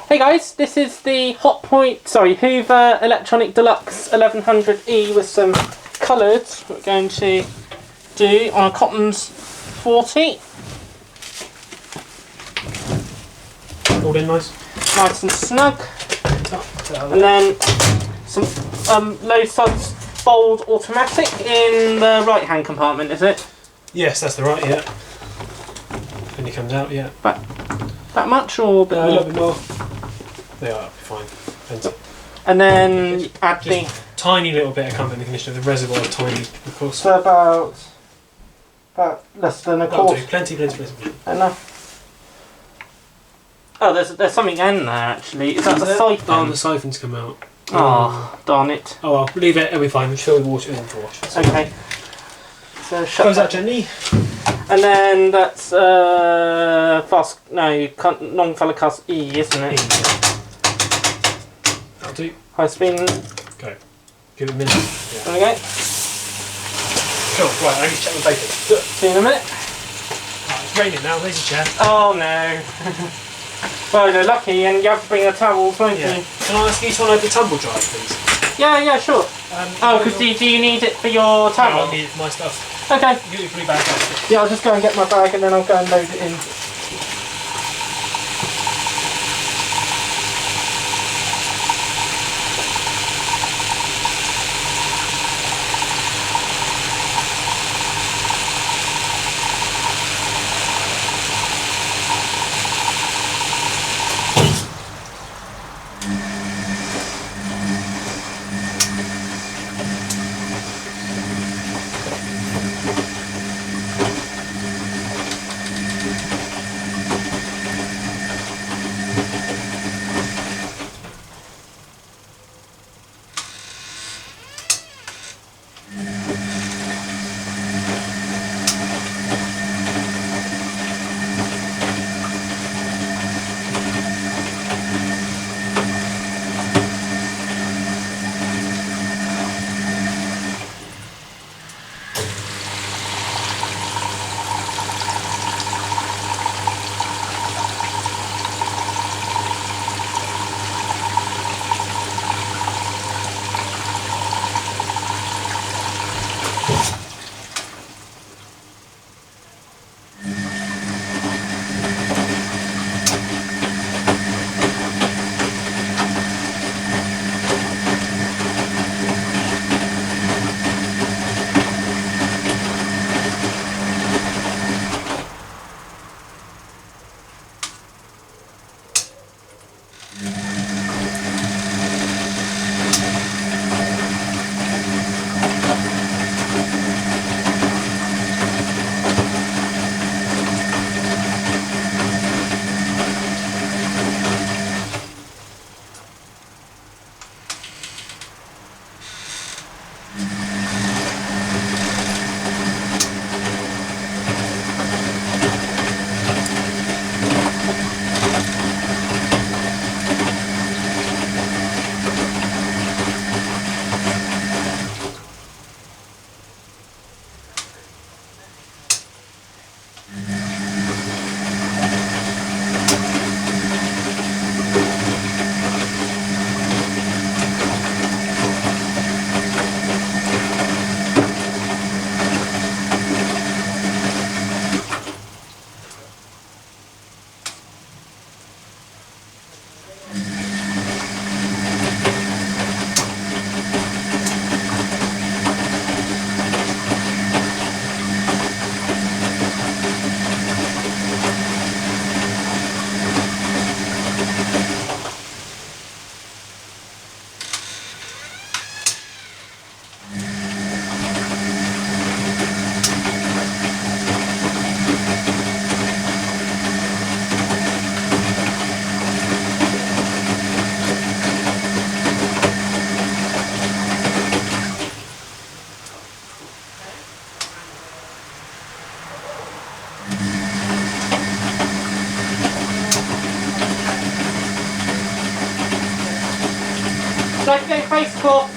Hey guys, this is the Hoover Electronic Deluxe 1100E with some colours we're going to do on a Cotton's 40. All in nice? Nice and snug. And then some low suds fold automatic in the right hand compartment, is it? Yes, that's the right, yeah. When he comes out, yeah. That much or a bit more? A little bit more. They are fine. Depends. And then add the tiny little bit of comfort in the conditioner. The reservoir is tiny, of course. So about less than a quarter. Plenty. Enough. Oh, there's something in there actually. Is that the siphon? Oh, the siphon's come out. Oh, darn it. Oh well, leave it. It'll be fine. We'll fill the water in for wash. Okay. So shut close that gently. And then that's non-fella cast E, isn't it? E. That'll do. High spin. Go. Give it a minute. Yeah. There we go. Cool. Right, I need to check the bacon. See you in a minute. Right, it's raining now. There's a chair. Oh no. Well, you're lucky, and you have to bring the towels, won't you? Can I ask you to turn over the tumble dryer, please? Yeah, sure. Because do you need it for your towel? No, I need it for my stuff. Okay. Give it a blue bag. Yeah, I'll just go and get my bag and then I'll go and load it in. Like to go face cloth.